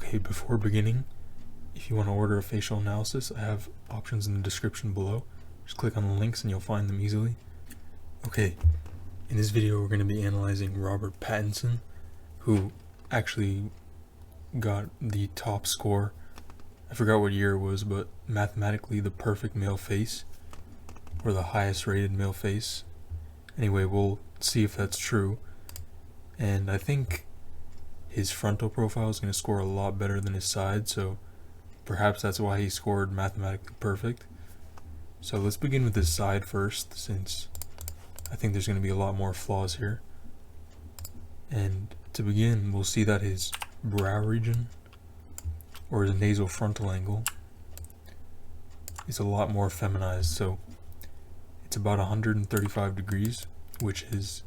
Okay, before beginning, if you want to order a facial analysis, I have options in the description below. Just click on the links and you'll find them easily. Okay, in this video we're going to be analyzing Robert Pattinson, who actually got the top score. I forgot what year it was, but mathematically the perfect male face, or the highest rated male face. Anyway, we'll see if that's true. And I think his frontal profile is going to score a lot better than his side, so perhaps that's why he scored mathematically perfect. So let's begin with his side first, since I think there's going to be a lot more flaws here. And to begin, we'll see that his brow region, or his nasal frontal angle, is a lot more feminized. So it's about 135 degrees, which is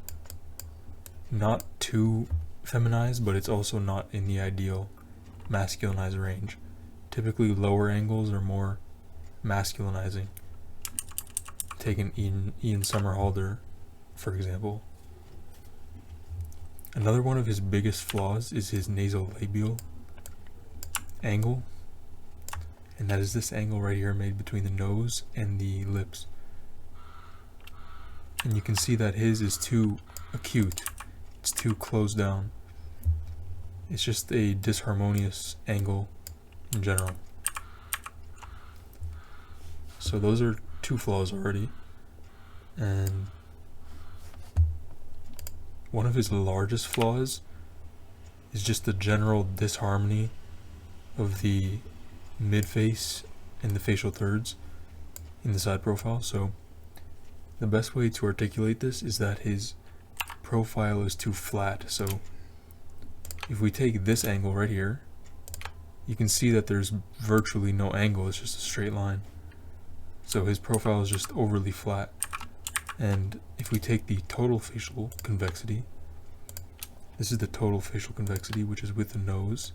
not too feminized, but it's also not in the ideal masculinized range. Typically lower angles are more masculinizing. Take an Ian Somerhalder, for example. Another one of his biggest flaws is his nasolabial angle, and that is this angle right here made between the nose and the lips. And you can see that his is too acute. It's too closed down. It's just a disharmonious angle in general. So those are two flaws already. And one of his largest flaws is just the general disharmony of the mid-face and the facial thirds in the side profile. So the best way to articulate this is that his profile is too flat. So if we take this angle right here, you can see that there's virtually no angle, it's just a straight line. So his profile is just overly flat. And if we take the total facial convexity, this is the total facial convexity, which is with the nose,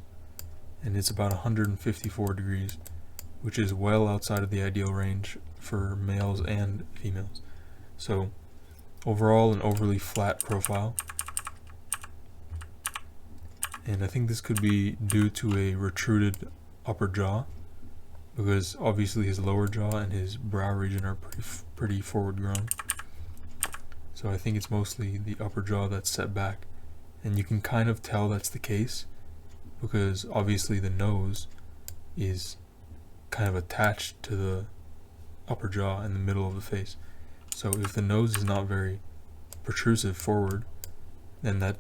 and it's about 154 degrees, which is well outside of the ideal range for males and females. So overall, an overly flat profile. And I think this could be due to a retruded upper jaw, because obviously his lower jaw and his brow region are pretty forward grown. So I think it's mostly the upper jaw that's set back. And you can kind of tell that's the case, because obviously the nose is kind of attached to the upper jaw in the middle of the face. So if the nose is not very protrusive forward, then that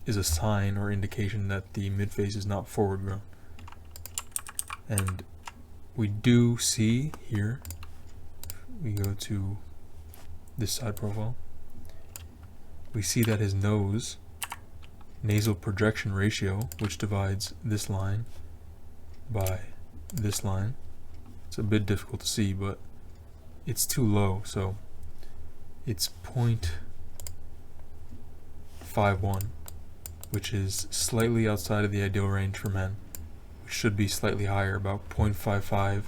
is a sign or indication that the midface is not forward grown. And we do see here, we go to this side profile, we see that his nose nasal projection ratio, which divides this line by this line, it's a bit difficult to see, but it's too low. So it's 0.51, which is slightly outside of the ideal range for men, which should be slightly higher, about 0.55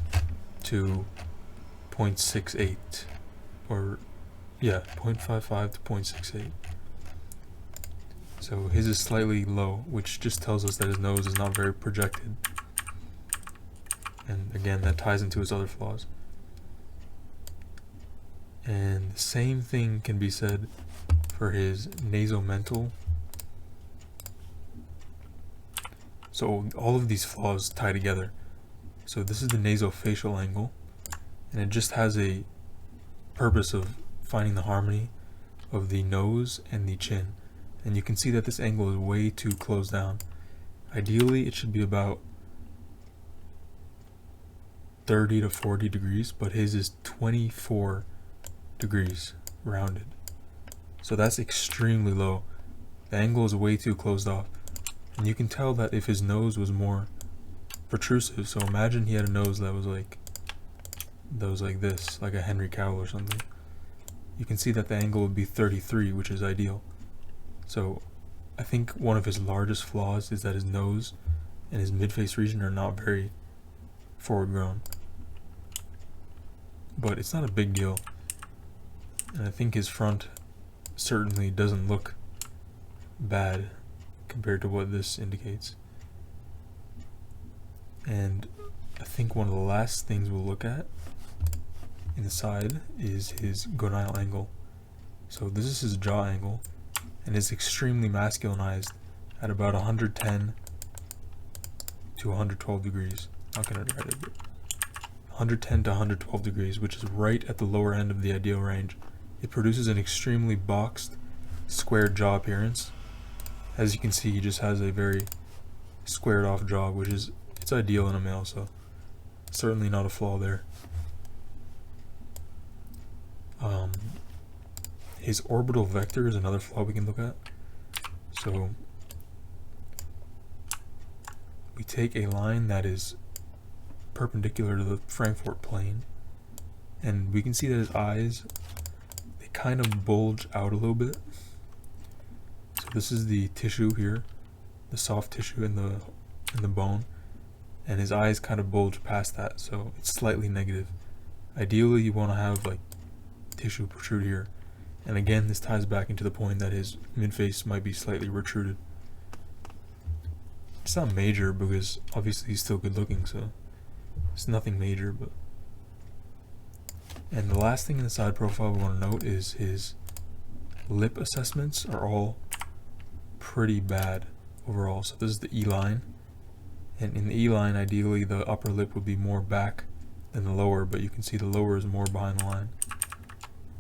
to 0.68, or yeah, 0.55 to 0.68. So his is slightly low, which just tells us that his nose is not very projected. And again, that ties into his other flaws. And the same thing can be said for his nasomental. So all of these flaws tie together. So this is the nasofacial angle, and it just has a purpose of finding the harmony of the nose and the chin. And you can see that this angle is way too closed down. Ideally, it should be about 30 to 40 degrees, but his is 24 degrees rounded. So that's extremely low. The angle is way too closed off. And you can tell that if his nose was more protrusive, so imagine he had a nose that was like this, like a Henry Cavill or something. You can see that the angle would be 33, which is ideal. So I think one of his largest flaws is that his nose and his midface region are not very forward grown. But it's not a big deal. And I think his front certainly doesn't look bad compared to what this indicates. And I think one of the last things we'll look at inside is his gonal angle. So this is his jaw angle, and it's extremely masculinized at about 110 to 112 degrees. Not gonna write it, but 110 to 112 degrees, which is right at the lower end of the ideal range. It produces an extremely boxed, squared jaw appearance. As you can see, he just has a very squared off jaw, which is, it's ideal in a male, so certainly not a flaw there. His orbital vector is another flaw we can look at. So we take a line that is perpendicular to the Frankfurt plane, and we can see that his eyes, they kind of bulge out a little bit. So this is the tissue here, the soft tissue in the bone, and his eyes kind of bulge past that, so it's slightly negative. Ideally, you want to have like tissue protrude here. And again, this ties back into the point that his midface might be slightly retruded. It's not major because obviously he's still good looking, so it's nothing major. But and the last thing in the side profile we want to note is his lip assessments are all pretty bad overall. So this is the E line, and in the E line, ideally the upper lip would be more back than the lower, but you can see the lower is more behind the line.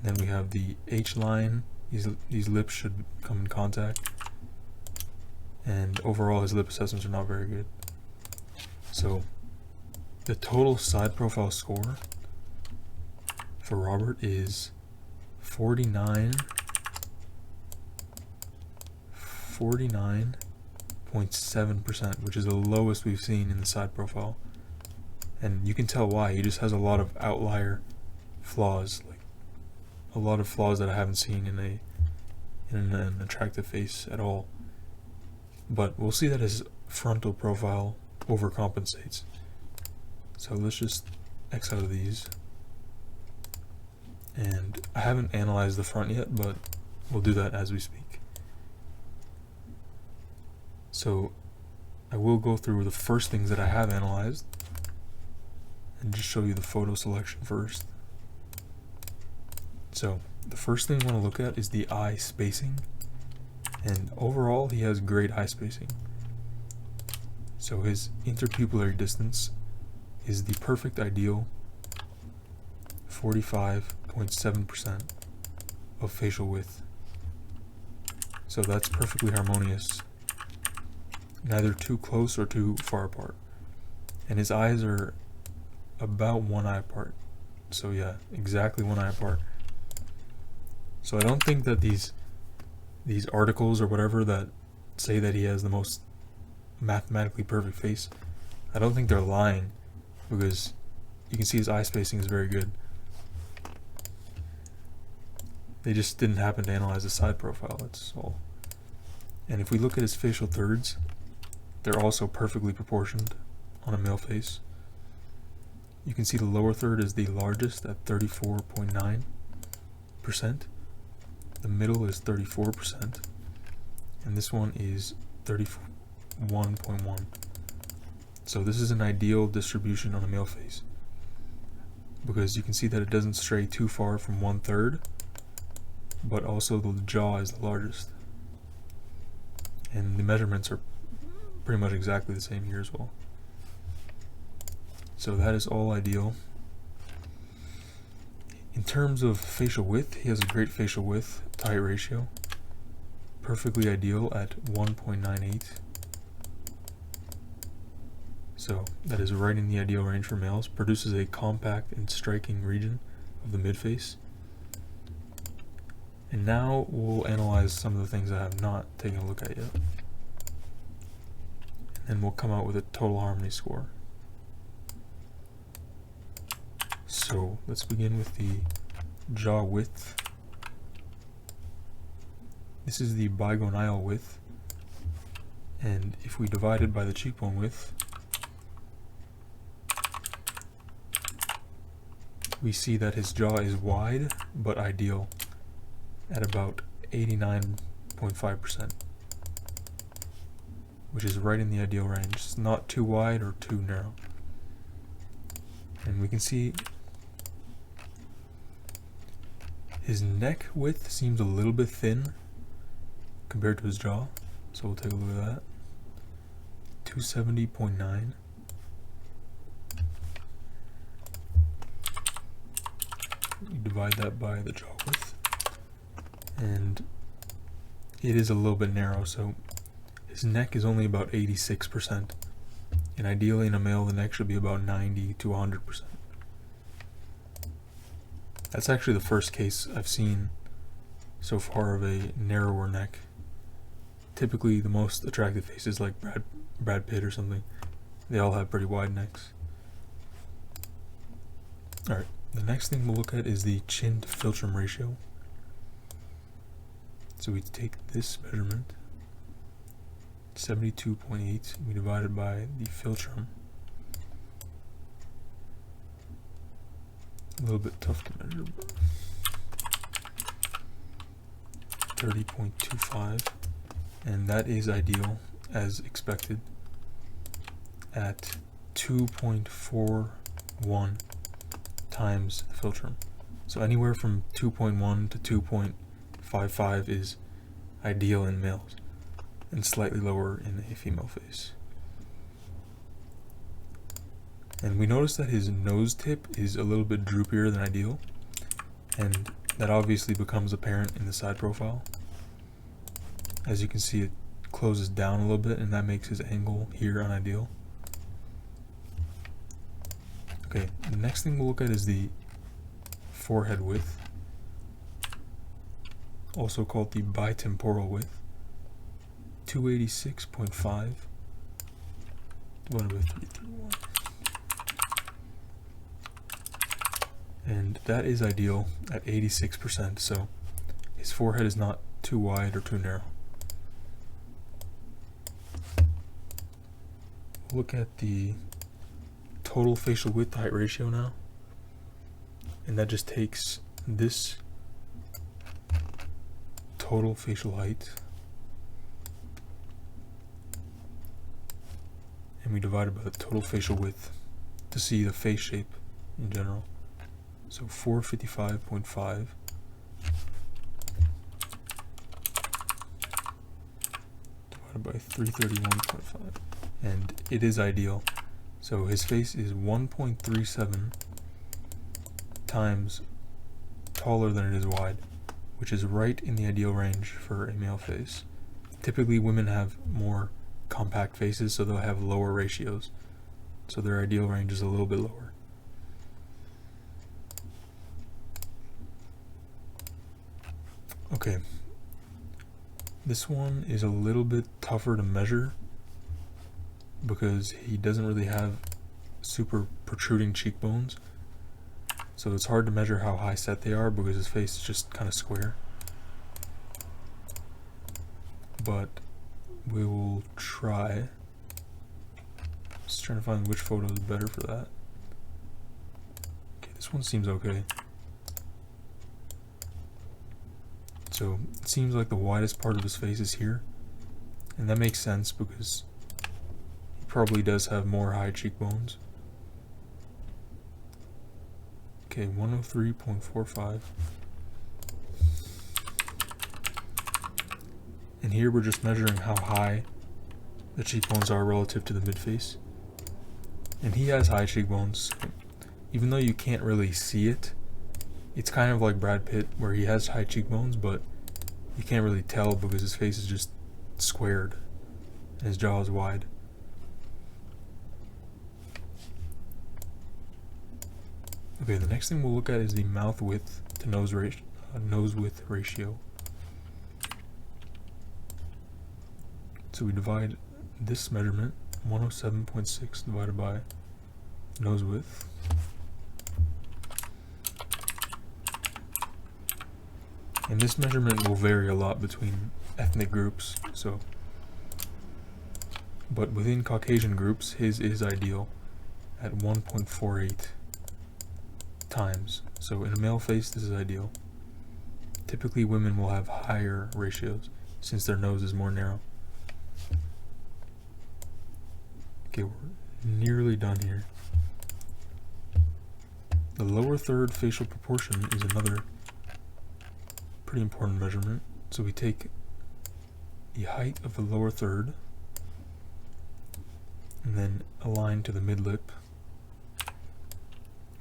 Then we have the H line. These lips should come in contact, and overall his lip assessments are not very good. So the total side profile score for Robert is 49.7%, which is the lowest we've seen in the side profile. And you can tell why. He just has a lot of outlier flaws, like a lot of flaws that I haven't seen in an attractive face at all. But we'll see that his frontal profile overcompensates. So let's just X out of these. And I haven't analyzed the front yet, but we'll do that as we speak. So I will go through the first things that I have analyzed and just show you the photo selection first. So the first thing I want to look at is the eye spacing, and overall he has great eye spacing. So his interpupillary distance is the perfect ideal, 45.7% of facial width. So that's perfectly harmonious, neither too close or too far apart. And his eyes are about one eye apart. So yeah, exactly one eye apart. So I don't think that these articles or whatever that say that he has the most mathematically perfect face, I don't think they're lying, because you can see his eye spacing is very good. They just didn't happen to analyze the side profile, that's all. And if we look at his facial thirds, they're also perfectly proportioned on a male face. You can see the lower third is the largest at 34.9%. The middle is 34%, and this one is 31.1. So this is an ideal distribution on a male face, because you can see that it doesn't stray too far from 1/3, but also the jaw is the largest, and the measurements are pretty much exactly the same here as well. So that is all ideal. In terms of facial width, he has a great facial width to height ratio, perfectly ideal at 1.98. So that is right in the ideal range for males. Produces a compact and striking region of the midface. And now we'll analyze some of the things I have not taken a look at yet. And then we'll come out with a total harmony score. So let's begin with the jaw width. This is the bigonal width, and if we divide it by the cheekbone width, we see that his jaw is wide but ideal at about 89.5%. which is right in the ideal range. It's not too wide or too narrow. And we can see his neck width seems a little bit thin compared to his jaw. So we'll take a look at that. 270.9. You divide that by the jaw width, and it is a little bit narrow, so his neck is only about 86%, and ideally in a male the neck should be about 90 to 100%. That's actually the first case I've seen so far of a narrower neck. Typically the most attractive faces like Brad Pitt or something, they all have pretty wide necks. Alright, the next thing we'll look at is the chin to philtrum ratio. So we take this measurement, 72.8, we divide it by the philtrum. A little bit tough to measure, but 30.25, and that is ideal as expected at 2.41 times the philtrum. So anywhere from 2.1 to 2.55 is ideal in males and slightly lower in a female face. And we notice that his nose tip is a little bit droopier than ideal, and that obviously becomes apparent in the side profile. As you can see, it closes down a little bit, and that makes his angle here unideal. Okay, the next thing we'll look at is the forehead width, also called the bitemporal width, 286.5 divided by 331. And that is ideal at 86%, so his forehead is not too wide or too narrow. Look at the total facial width to height ratio now, and that just takes this total facial height and we divide it by the total facial width to see the face shape in general. So 455.5 divided by 331.5, and it is ideal. So his face is 1.37 times taller than it is wide, which is right in the ideal range for a male face. Typically women have more compact faces, so they'll have lower ratios, so their ideal range is a little bit lower. Okay, this one is a little bit tougher to measure because he doesn't really have super protruding cheekbones, so it's hard to measure how high set they are because his face is just kind of square. But we will try. Just trying to find which photo is better for that. Okay, this one seems okay. So it seems like the widest part of his face is here, and that makes sense because he probably does have more high cheekbones. Okay, 103.45. And here we're just measuring how high the cheekbones are relative to the mid-face. And he has high cheekbones. So even though you can't really see it, it's kind of like Brad Pitt where he has high cheekbones, but you can't really tell because his face is just squared and his jaw is wide. Okay, the next thing we'll look at is the mouth width to nose width ratio. So we divide this measurement, 107.6 divided by nose width. And this measurement will vary a lot between ethnic groups, but within Caucasian groups, his is ideal at 1.48 times. So in a male face, this is ideal. Typically women will have higher ratios since their nose is more narrow. Okay, we're nearly done here. The lower third facial proportion is another pretty important measurement. So we take the height of the lower third and then align to the mid-lip.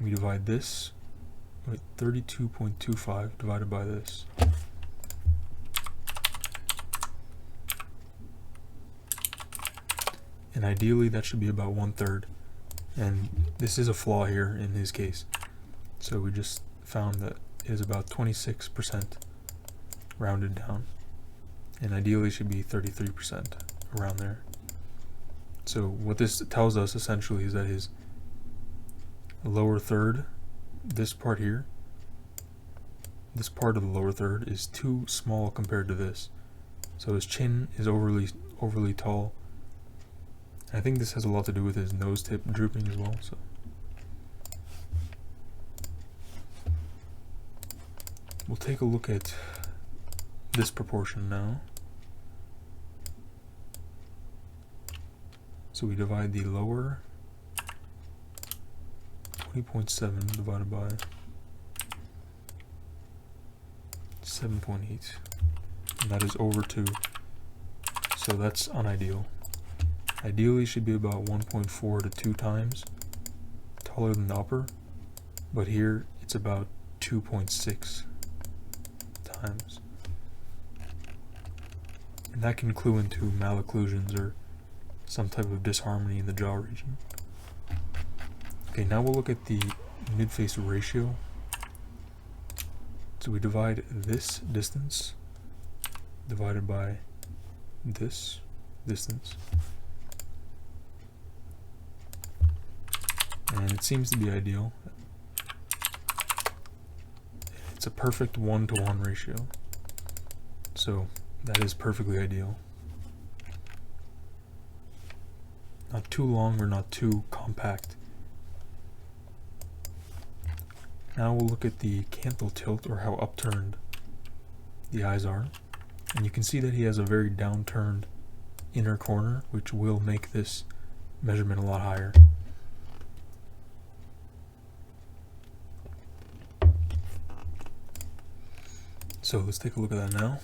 We divide this with 32.25 divided by this. And ideally that should be about 1/3. And this is a flaw here in his case. So we just found that it is about 26% rounded down. And ideally should be 33% around there. So what this tells us essentially is that his lower third, this part here, this part of the lower third is too small compared to this. So his chin is overly tall. I think this has a lot to do with his nose tip drooping as well. So we'll take a look at this proportion now. So we divide the lower 20.7 divided by 7.8, and that is over 2. So that's unideal. Ideally should be about 1.4 to 2 times taller than the upper, but here it's about 2.6 times. And that can clue into malocclusions or some type of disharmony in the jaw region. Okay, now we'll look at the mid-face ratio. So we divide this distance divided by this distance. And it seems to be ideal. It's a perfect 1-to-1 ratio. So that is perfectly ideal. Not too long or not too compact. Now we'll look at the canthal tilt, or how upturned the eyes are. And you can see that he has a very downturned inner corner, which will make this measurement a lot higher. So let's take a look at that now.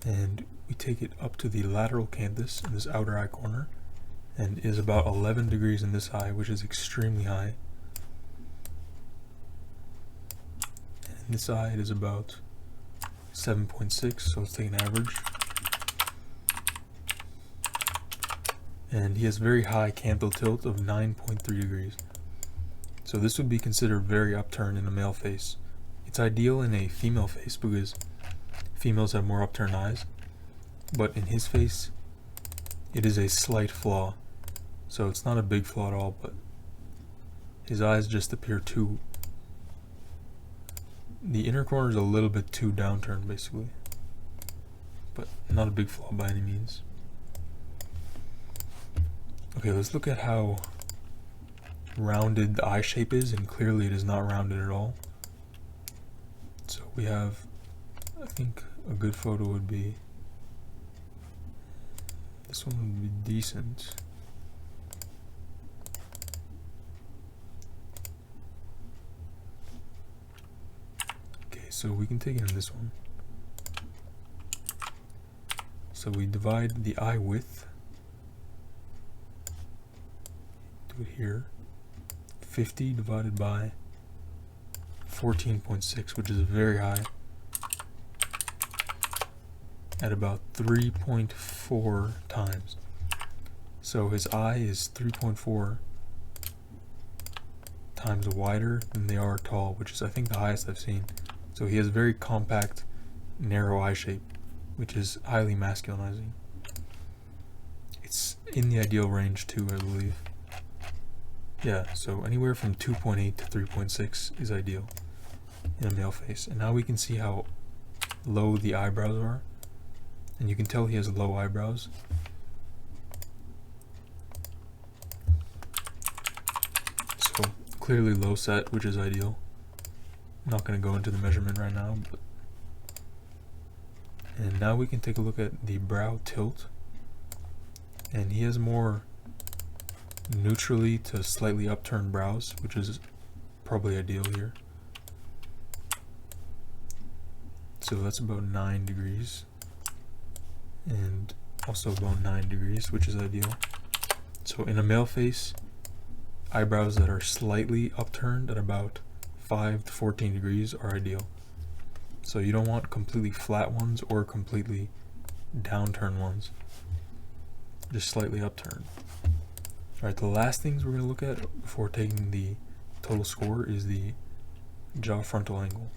And we take it up to the lateral canthus in this outer eye corner, and is about 11 degrees in this eye, which is extremely high. And in this eye it is about 7.6, so let's take an average. And he has very high canthal tilt of 9.3 degrees. So this would be considered very upturned in a male face. It's ideal in a female face because females have more upturned eyes, but in his face it is a slight flaw. So it's not a big flaw at all, but his eyes just appear too, the inner corner is a little bit too downturned basically, but not a big flaw by any means. Okay, let's look at how rounded the eye shape is, and clearly it is not rounded at all. So we have, I think a good photo would be, this one would be decent. Okay, so we can take it in this one. So we divide the eye width, do it here, 50 divided by 14.6, which is very high, at about 3.4 times. So his eye is 3.4 times wider than they are tall, which is I think the highest I've seen. So he has very compact, narrow eye shape, which is highly masculinizing. It's in the ideal range too, I believe. Yeah, so anywhere from 2.8 to 3.6 is ideal in a male face. And now we can see how low the eyebrows are. And you can tell he has low eyebrows. So clearly low set, which is ideal. I'm not going to go into the measurement right now, but And now we can take a look at the brow tilt, and he has more neutrally to slightly upturned brows, which is probably ideal here. So that's about 9 degrees, and also about 9 degrees, which is ideal. So in a male face, eyebrows that are slightly upturned at about 5 to 14 degrees are ideal. So you don't want completely flat ones or completely downturned ones, just slightly upturned. Alright, the last things we're going to look at before taking the total score is the jaw frontal angle.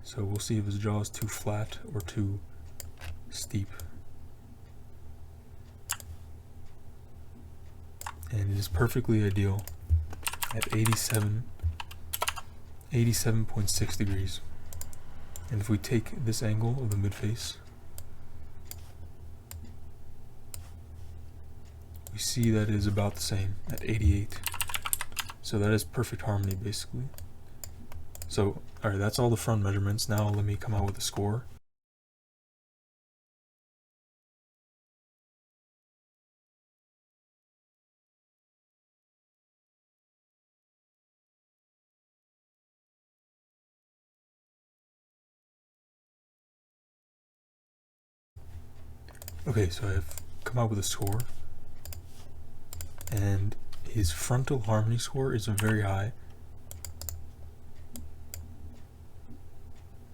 So we'll see if his jaw is too flat or too steep. And it is perfectly ideal at 87.6 degrees. And if we take this angle of the midface, we see that it is about the same at 88. So that is perfect harmony basically. So, alright, that's all the front measurements. Now let me come out with a score. Okay, so I've come out with a score, and his frontal harmony score is very high.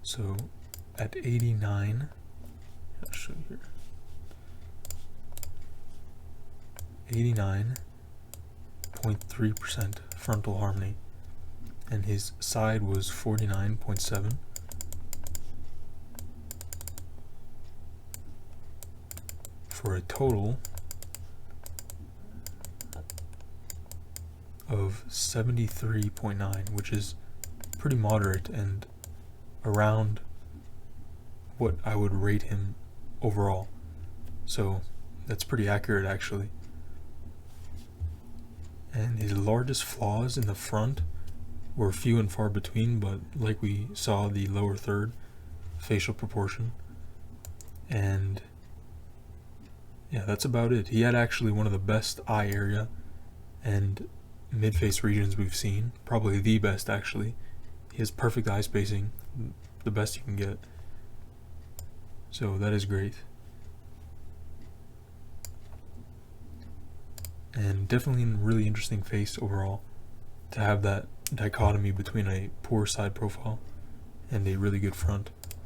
So at 89, I'll show you here. 89.3% frontal harmony, and his side was 49.7. For a total of 73.9, which is pretty moderate and around what I would rate him overall. So that's pretty accurate actually. And his largest flaws in the front were few and far between, but like we saw, the lower third, facial proportion, and yeah, that's about it. He had actually one of the best eye area and mid-face regions we've seen. Probably the best, actually. He has perfect eye spacing, the best you can get. So that is great. And definitely a really interesting face overall, to have that dichotomy between a poor side profile and a really good front.